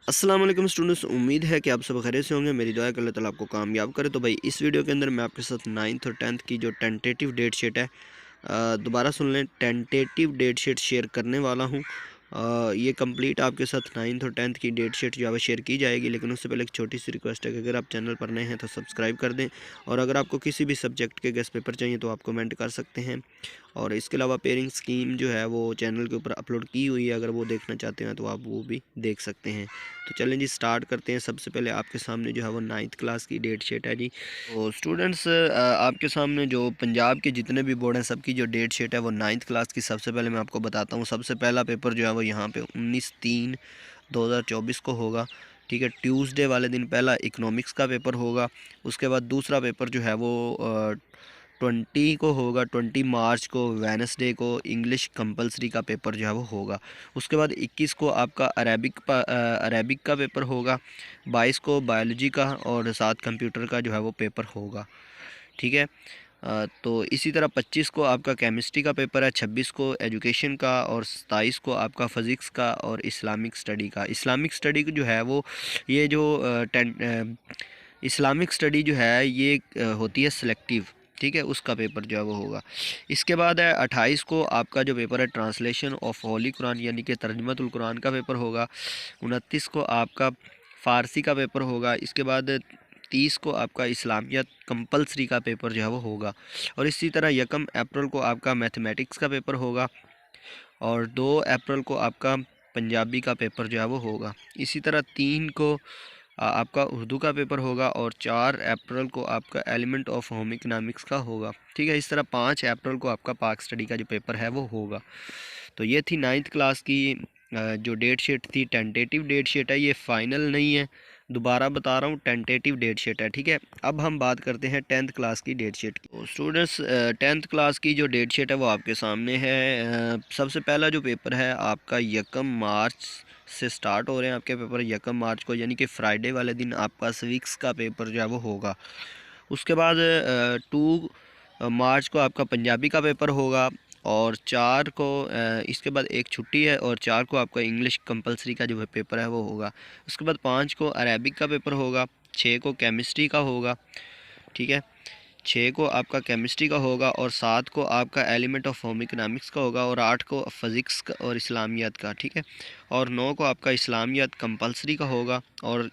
अस्सलाम वालेकुम स्टूडेंट्स, उम्मीद है कि आप सब खैरियत से होंगे। मेरी दुआ है कि अल्लाह ताला आपको कामयाब करे। तो भाई इस वीडियो के अंदर मैं आपके साथ 9th और 10th की जो टेंटेटिव डेट शीट है, दोबारा सुन लें, टेंटेटिव डेट शीट शेयर करने वाला हूँ। ये कंप्लीट आपके साथ 9th और 10th की डेट शीट जो है वो शेयर की जाएगी। लेकिन उससे पहले एक छोटी सी रिक्वेस्ट है कि अगर आप चैनल पर नए हैं तो सब्सक्राइब कर दें, और अगर आपको किसी भी सब्जेक्ट के गेस्ट पेपर चाहिए तो आप कमेंट कर सकते हैं। और इसके अलावा पेयरिंग स्कीम जो है वो चैनल के ऊपर अपलोड की हुई है, अगर वो देखना चाहते हैं तो आप वो भी देख सकते हैं। तो चलें जी, स्टार्ट करते हैं। सबसे पहले आपके सामने जो है वो 9th क्लास की डेट शीट है जी। तो स्टूडेंट्स, आपके सामने जो पंजाब के जितने भी बोर्ड हैं सबकी जो डेट शीट है वो 9th क्लास की सबसे पहले मैं आपको बताता हूँ। सबसे पहला पेपर जो है वो यहाँ पे 19/3/2024 को होगा। ठीक है, ट्यूसडे वाले दिन पहला इकोनॉमिक्स का पेपर होगा। उसके बाद दूसरा पेपर जो है वो 20 को होगा। 20 मार्च को वेडनेसडे को इंग्लिश कंपलसरी का पेपर जो है वो होगा। उसके बाद 21 को आपका अरेबिक का पेपर होगा। 22 को बायोलॉजी का, और साथ कंप्यूटर का जो है वो पेपर होगा। ठीक है। तो इसी तरह 25 को आपका केमिस्ट्री का पेपर है, 26 को एजुकेशन का, और 27 को आपका फ़िज़िक्स का और इस्लामिक स्टडी का। इस्लामिक स्टडी जो है वो ये जो इस्लामिक स्टडी जो है ये होती है सिलेक्टिव। ठीक है, उसका पेपर जो है वो होगा। इसके बाद है 28 को आपका जो पेपर है ट्रांसलेशन ऑफ होली कुरान यानी कि तर्जमतुल कुरान का पेपर होगा। 29 को आपका फ़ारसी का पेपर होगा। इसके बाद 30 को आपका इस्लामियत कंपलसरी का पेपर जो है वो होगा। और इसी तरह 1 अप्रैल को आपका मैथमेटिक्स का पेपर होगा, और 2 अप्रैल को आपका पंजाबी का पेपर जो है वो होगा। इसी तरह 3 को आपका उर्दू का पेपर होगा, और 4 अप्रैल को आपका एलिमेंट ऑफ होम इकनॉमिक्स का होगा। ठीक है, इस तरह 5 अप्रैल को आपका पाक स्टडी का जो पेपर है वो होगा। तो ये थी 9th क्लास की जो डेट शीट थी। टेंटेटिव डेट शीट है, ये फ़ाइनल नहीं है, दोबारा बता रहा हूँ, टेंटेटिव डेट शीट है। ठीक है, अब हम बात करते हैं 10th क्लास की डेट शीट की। तो स्टूडेंट्स, 10th क्लास की जो डेट शीट है वो आपके सामने है। सबसे पहला जो पेपर है आपका 1 मार्च से स्टार्ट हो रहे हैं आपके पेपर। 1 मार्च को यानी कि फ्राइडे वाले दिन आपका सिविक्स का पेपर जो है वो होगा। उसके बाद 2 मार्च को आपका पंजाबी का पेपर होगा, और 4 को इसके बाद एक छुट्टी है, और 4 को आपका इंग्लिश कंपलसरी का जो है पेपर है वो होगा। उसके बाद 5 को अरेबिक का पेपर होगा। 6 को केमिस्ट्री का होगा। ठीक है, 6 को आपका केमिस्ट्री का होगा, और 7 को आपका एलिमेंट ऑफ होम इकनॉमिक्स का होगा, और 8 को फ़िज़िक्स का और इस्लामियत का। ठीक है, और 9 को आपका इस्लामियत कंपलसरी का होगा, और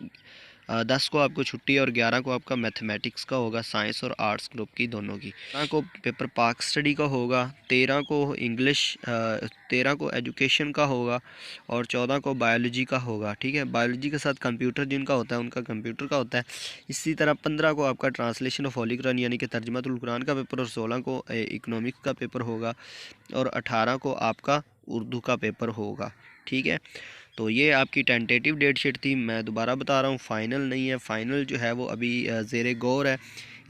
10 को आपको छुट्टी है, और 11 को आपका मैथमेटिक्स का होगा, साइंस और आर्ट्स ग्रुप की दोनों की। 12 को पेपर पाक स्टडी का होगा। 13 को इंग्लिश, 13 को एजुकेशन का होगा, और 14 को बायोलॉजी का होगा। ठीक है, बायोलॉजी के साथ कंप्यूटर जिनका होता है उनका कंप्यूटर का होता है। इसी तरह 15 को आपका ट्रांसलेशन ऑफ होली कुरान यानी कि तर्जमतुल कुरान का पेपर, और 16 को इकोनॉमिक्स का पेपर होगा, और 18 को आपका उर्दू का पेपर होगा। ठीक है, तो ये आपकी टेंटेटिव डेट शीट थी। मैं दोबारा बता रहा हूँ, फ़ाइनल नहीं है। फ़ाइनल जो है वो अभी ज़ेरे गौर है।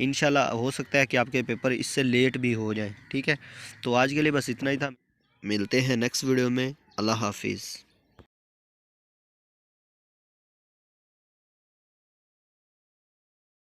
इंशाल्लाह हो सकता है कि आपके पेपर इससे लेट भी हो जाए। ठीक है, तो आज के लिए बस इतना ही था। मिलते हैं नेक्स्ट वीडियो में। अल्लाह हाफिज़।